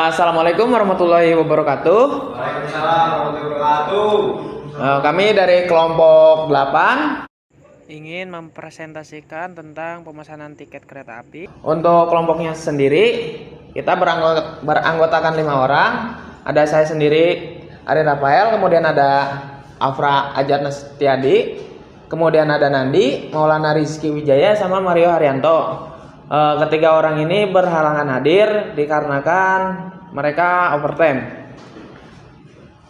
Assalamualaikum warahmatullahi wabarakatuh. Waalaikumsalam warahmatullahi wabarakatuh. Kami dari kelompok 8 ingin mempresentasikan tentang pemesanan tiket kereta api. Untuk kelompoknya sendiri, kita beranggotakan 5 orang. Ada saya sendiri, Ari Rafael, kemudian ada Afra Ajatna Setiadi, kemudian ada Nandi, Maulana Rizky Wijaya, sama Mario Haryanto. Ketiga orang ini berhalangan hadir dikarenakan mereka overtime.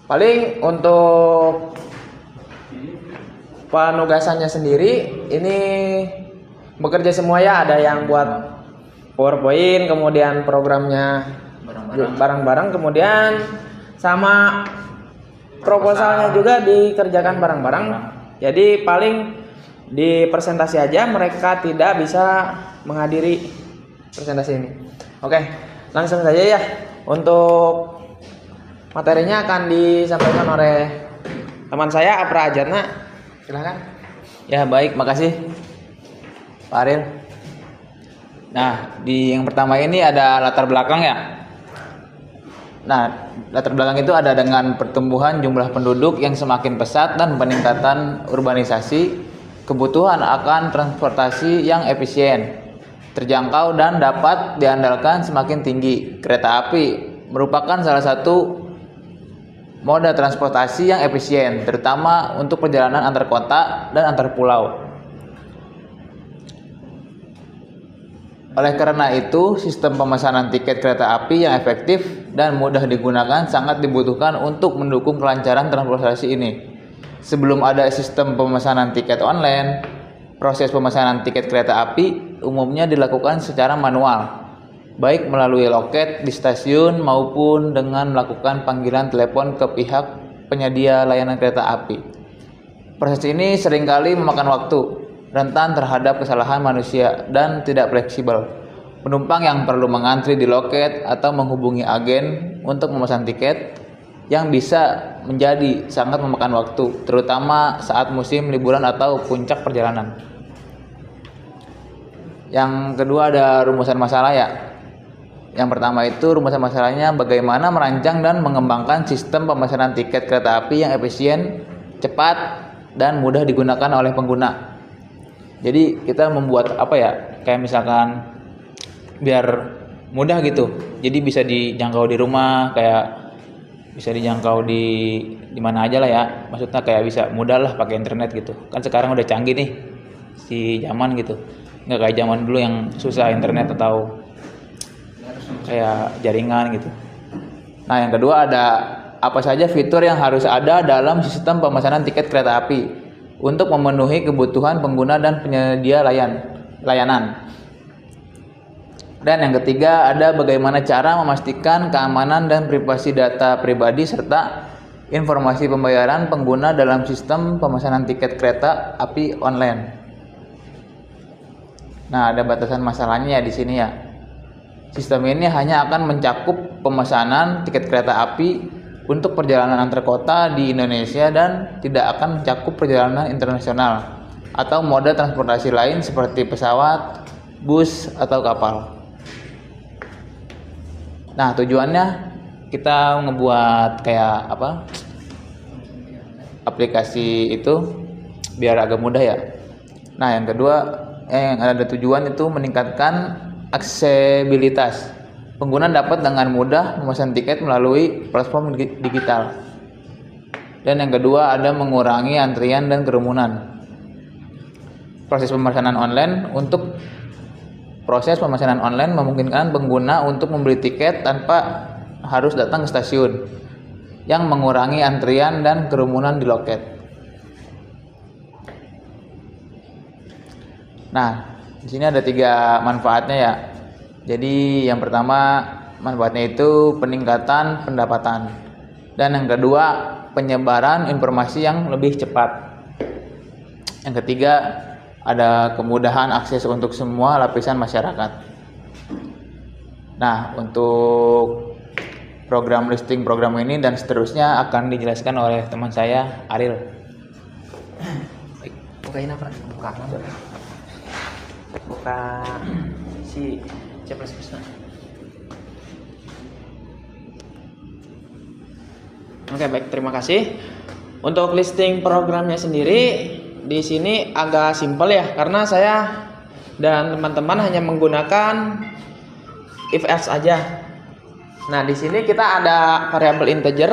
Paling untuk penugasannya sendiri ini bekerja semua ya, ada yang buat PowerPoint, kemudian programnya bareng-bareng, kemudian sama proposalnya juga dikerjakan bareng-bareng. Jadi paling di presentasi aja, mereka tidak bisa menghadiri presentasi ini. Oke, langsung saja ya. Untuk materinya akan disampaikan oleh teman saya Afra Ajatna. Silakan. Ya, baik, makasih Pak Aril. Nah, di yang pertama ini ada latar belakang ya. Nah, latar belakang itu ada dengan pertumbuhan jumlah penduduk yang semakin pesat dan peningkatan urbanisasi, kebutuhan akan transportasi yang efisien, terjangkau dan dapat diandalkan semakin tinggi. Kereta api merupakan salah satu moda transportasi yang efisien, terutama untuk perjalanan antar kota dan antar pulau. Oleh karena itu, sistem pemesanan tiket kereta api yang efektif dan mudah digunakan sangat dibutuhkan untuk mendukung kelancaran transportasi ini. Sebelum ada sistem pemesanan tiket online, proses pemesanan tiket kereta api umumnya dilakukan secara manual, baik melalui loket di stasiun maupun dengan melakukan panggilan telepon ke pihak penyedia layanan kereta api. Proses ini seringkali memakan waktu, rentan terhadap kesalahan manusia, dan tidak fleksibel. Penumpang yang perlu mengantri di loket atau menghubungi agen untuk memesan tiket yang bisa menjadi sangat memakan waktu, terutama saat musim liburan atau puncak perjalanan. Yang kedua ada rumusan masalah ya. Yang pertama itu rumusan masalahnya bagaimana merancang dan mengembangkan sistem pemesanan tiket kereta api yang efisien, cepat, dan mudah digunakan oleh pengguna. Jadi kita membuat apa ya, kayak misalkan biar mudah gitu. Jadi bisa dijangkau di rumah, kayak bisa dijangkau di mana aja lah ya. Maksudnya kayak bisa mudah lah pakai internet gitu. Kan sekarang udah canggih nih si zaman gitu. Nggak kayak zaman dulu yang susah internet atau kayak jaringan gitu. Nah, yang kedua ada apa saja fitur yang harus ada dalam sistem pemesanan tiket kereta api untuk memenuhi kebutuhan pengguna dan penyedia layanan. Dan yang ketiga ada bagaimana cara memastikan keamanan dan privasi data pribadi serta informasi pembayaran pengguna dalam sistem pemesanan tiket kereta api online. Nah, ada batasan masalahnya ya di sini ya. Sistem ini hanya akan mencakup pemesanan tiket kereta api untuk perjalanan antar kota di Indonesia dan tidak akan mencakup perjalanan internasional atau moda transportasi lain seperti pesawat, bus, atau kapal. Nah, tujuannya kita ngebuat kayak apa? Aplikasi itu biar agak mudah ya. Nah, yang kedua yang ada tujuan itu meningkatkan aksesibilitas. Pengguna dapat dengan mudah memesan tiket melalui platform digital. Dan yang kedua ada mengurangi antrian dan kerumunan. Proses pemesanan online memungkinkan pengguna untuk membeli tiket tanpa harus datang ke stasiun, yang mengurangi antrian dan kerumunan di loket. Nah, di sini ada 3 manfaatnya ya. Jadi yang pertama manfaatnya itu peningkatan pendapatan, dan yang kedua penyebaran informasi yang lebih cepat. Yang ketiga ada kemudahan akses untuk semua lapisan masyarakat. Nah, untuk program listing program ini dan seterusnya akan dijelaskan oleh teman saya Aril. Bukain apa? Buka si C++. Oke, baik, terima kasih. Untuk listing programnya sendiri di sini agak simpel ya, karena saya dan teman-teman hanya menggunakan if else aja. Nah, di sini kita ada variabel integer.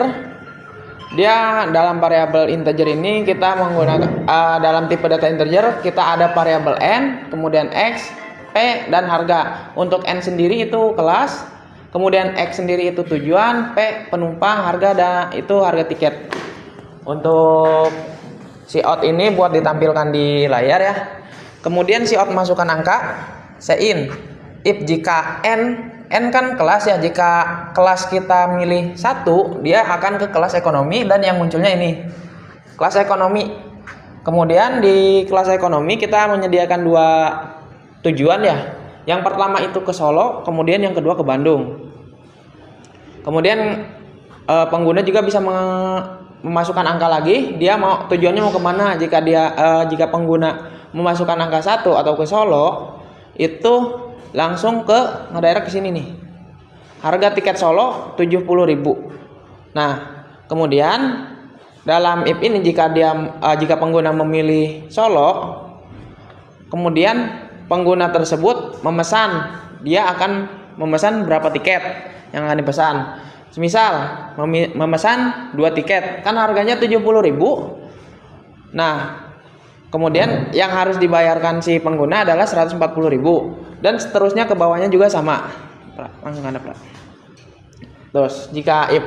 Dia dalam variabel integer ini kita menggunakan dalam tipe data integer kita ada variabel n, kemudian x, p, dan harga. Untuk n sendiri itu kelas, kemudian x sendiri itu tujuan, p penumpang, harga, dan itu harga tiket. Untuk cout ini buat ditampilkan di layar ya. Kemudian cout masukkan angka, in. If jika n kan kelas ya, jika kelas kita milih 1, dia akan ke kelas ekonomi dan yang munculnya ini kelas ekonomi. Kemudian di kelas ekonomi kita menyediakan 2 tujuan ya. Yang pertama itu ke Solo, kemudian yang kedua ke Bandung. Kemudian pengguna juga bisa memasukkan angka lagi, dia mau tujuannya mau kemana. Jika pengguna memasukkan angka 1 atau ke Solo, itu langsung ke ngedirect ke sini nih. Harga tiket Solo 70.000. Nah, kemudian dalam if ini jika pengguna memilih Solo, kemudian pengguna tersebut memesan, dia akan memesan berapa tiket yang akan dipesan. Misal memesan 2 tiket, kan harganya 70.000. Nah, kemudian yang harus dibayarkan si pengguna adalah 140.000 dan seterusnya ke bawahnya juga sama. Langsung ada Pak. Terus jika if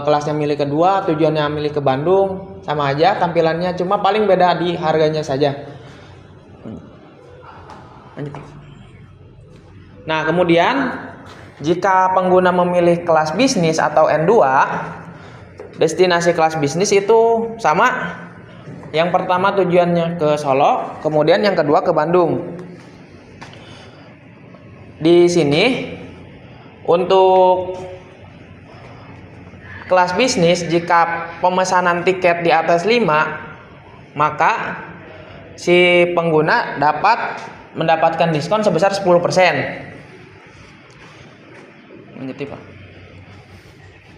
kelasnya milih kedua, tujuannya milih ke Bandung, sama aja tampilannya, cuma paling beda di harganya saja. Lanjut. Nah, kemudian jika pengguna memilih kelas bisnis atau N2, destinasi kelas bisnis itu sama. Yang pertama tujuannya ke Solo, kemudian yang kedua ke Bandung. Di sini untuk kelas bisnis, jika pemesanan tiket di atas 5, maka si pengguna dapat mendapatkan diskon sebesar 10%. Mengerti Pak?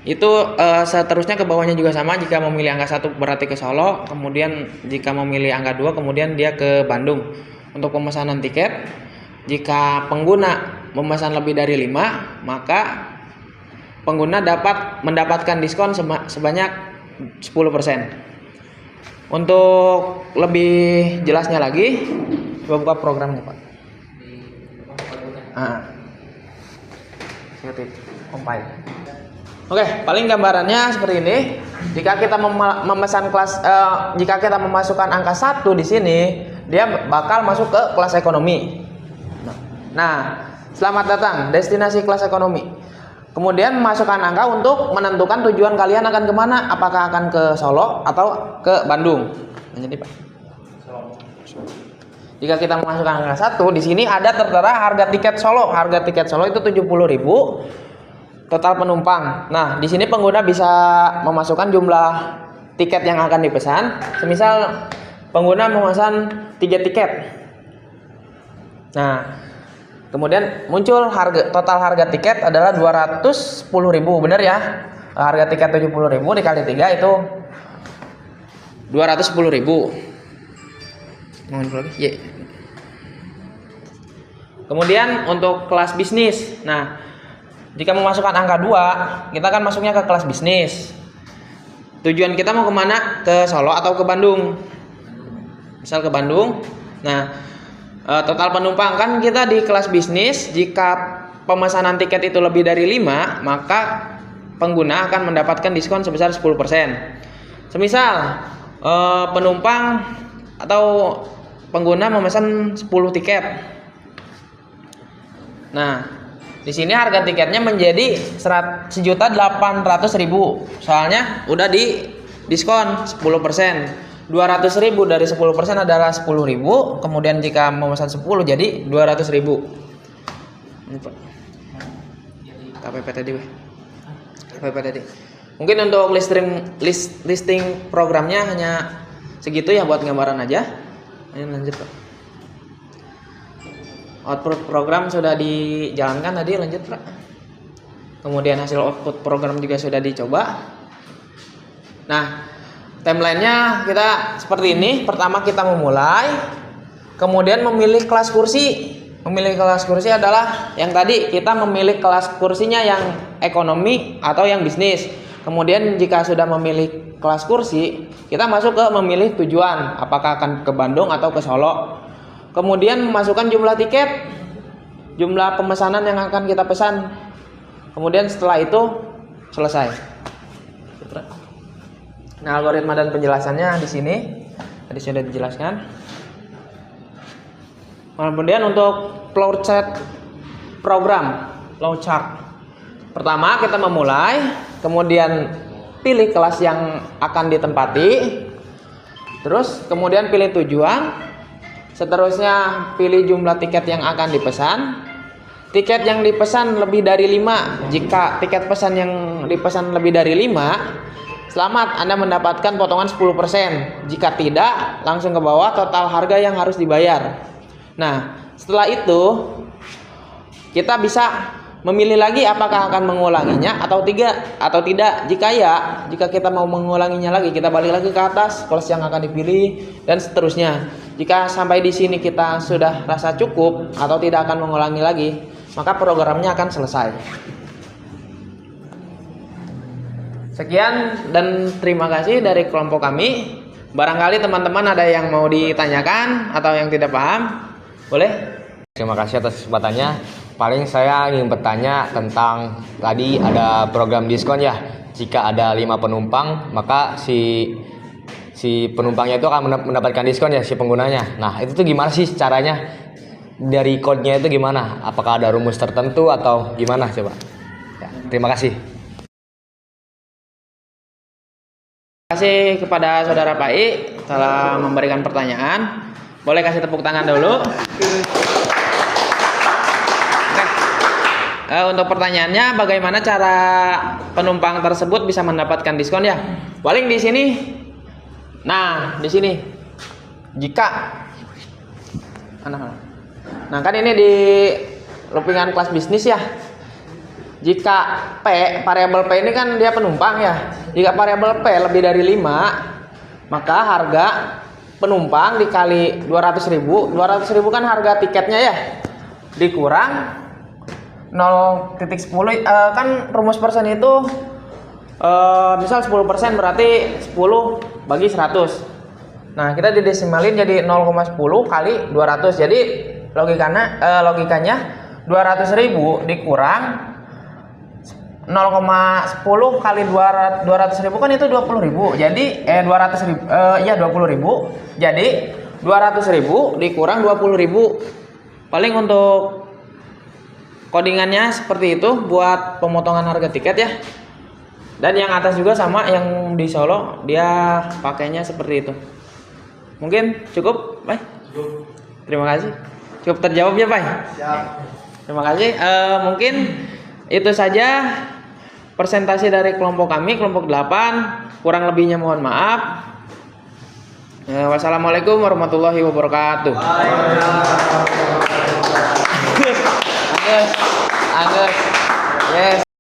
Itu seterusnya ke bawahnya juga sama. Jika memilih angka 1 berarti ke Solo, kemudian jika memilih angka 2 kemudian dia ke Bandung. Untuk pemesanan tiket, jika pengguna memesan lebih dari 5, maka pengguna dapat mendapatkan diskon sebanyak 10%. Untuk lebih jelasnya lagi, coba buka programnya Pak. Compile. Oke, paling gambarannya seperti ini. Jika kita memesan kelas, jika kita memasukkan angka 1 di sini, dia bakal masuk ke kelas ekonomi. Nah, selamat datang destinasi kelas ekonomi. Kemudian masukkan angka untuk menentukan tujuan kalian akan kemana, apakah akan ke Solo atau ke Bandung. Jadi Pak, jika kita memasukkan angka 1, di sini ada tertera harga tiket Solo. Harga tiket Solo itu 70.000. Total penumpang. Nah, di sini pengguna bisa memasukkan jumlah tiket yang akan dipesan. Semisal pengguna memesan 3 tiket. Nah, kemudian muncul total harga tiket adalah 210.000, benar ya? Harga tiket 70.000 dikali 3 itu 210.000. Kemudian untuk kelas bisnis. Nah, jika memasukkan angka 2, kita akan masuknya ke kelas bisnis. Tujuan kita mau kemana? Ke Solo atau ke Bandung? Misal ke Bandung. Nah, total penumpang kan kita di kelas bisnis. Jika pemesanan tiket itu lebih dari 5, maka pengguna akan mendapatkan diskon sebesar 10%. Semisal penumpang atau pengguna memesan 10 tiket. Nah, di sini harga tiketnya menjadi 1.800.000. Soalnya udah di diskon 10%. 200.000 dari 10% adalah 10.000. Kemudian jika memesan 10 jadi 200.000. Ini Pak. KPP tadi. Mungkin untuk listing programnya hanya segitu ya, buat gambaran aja. Ini lanjut Pak. Output program sudah dijalankan tadi, lanjut Pak. Kemudian hasil output program juga sudah dicoba. Nah, timelinenya kita seperti ini. Pertama kita memulai, kemudian memilih kelas kursi. Memilih kelas kursi adalah yang tadi kita memilih kelas kursinya yang ekonomi atau yang bisnis. Kemudian jika sudah memilih kelas kursi, kita masuk ke memilih tujuan, apakah akan ke Bandung atau ke Solo. Kemudian memasukkan jumlah tiket, jumlah pemesanan yang akan kita pesan. Kemudian setelah itu selesai. Nah, algoritma dan penjelasannya di sini tadi sudah dijelaskan. Kemudian untuk flowchart program, flowchart. Pertama kita memulai, kemudian pilih kelas yang akan ditempati. Terus kemudian pilih tujuan. Seterusnya pilih jumlah tiket yang akan dipesan. Tiket yang dipesan lebih dari 5. Jika tiket pesan yang dipesan lebih dari 5, selamat, Anda mendapatkan potongan 10%. Jika tidak, langsung ke bawah total harga yang harus dibayar. Nah, setelah itu kita bisa memilih lagi apakah akan mengulanginya atau tidak. Jika kita mau mengulanginya lagi, kita balik lagi ke atas kelas yang akan dipilih dan seterusnya. Jika sampai di sini kita sudah rasa cukup atau tidak akan mengulangi lagi, maka programnya akan selesai. Sekian dan terima kasih dari kelompok kami. Barangkali teman-teman ada yang mau ditanyakan atau yang tidak paham, boleh? Terima kasih atas kesempatannya. Paling saya ingin bertanya tentang tadi ada program diskon ya. Jika ada 5 penumpang, maka si penumpangnya itu akan mendapatkan diskon ya, si penggunanya. Nah, itu tuh gimana sih caranya? Dari code-nya itu gimana? Apakah ada rumus tertentu atau gimana coba? Ya, terima kasih. Terima kasih kepada Saudara Pai telah memberikan pertanyaan. Boleh kasih tepuk tangan dulu. Untuk pertanyaannya, bagaimana cara penumpang tersebut bisa mendapatkan diskon ya? Paling di sini. Nah, di sini. Jika Nah, kan ini di loopingan kelas bisnis ya. Jika P, variabel P ini kan dia penumpang ya. Jika variabel P lebih dari 5, maka harga penumpang dikali 200.000. 200.000 kan harga tiketnya ya. Dikurang 0,10, kan rumus persen itu misal 10% berarti 10 bagi 100. Nah, kita didesimalin jadi 0,10 kali 200. Jadi logikanya 200.000 dikurang 0,10 kali 200.000 kan itu 20.000. Jadi 200.000 ya 20.000. Jadi 200.000 dikurang 20.000. Paling untuk codingannya seperti itu buat pemotongan harga tiket ya. Dan yang atas juga sama, yang di Solo dia pakainya seperti itu. Mungkin cukup, Pak? Cukup. Terima kasih. Cukup terjawab ya, Pak? Siap. Terima kasih. Mungkin itu saja presentasi dari kelompok kami, kelompok 8. Kurang lebihnya mohon maaf. Wassalamualaikum warahmatullahi wabarakatuh. Agus. Yes.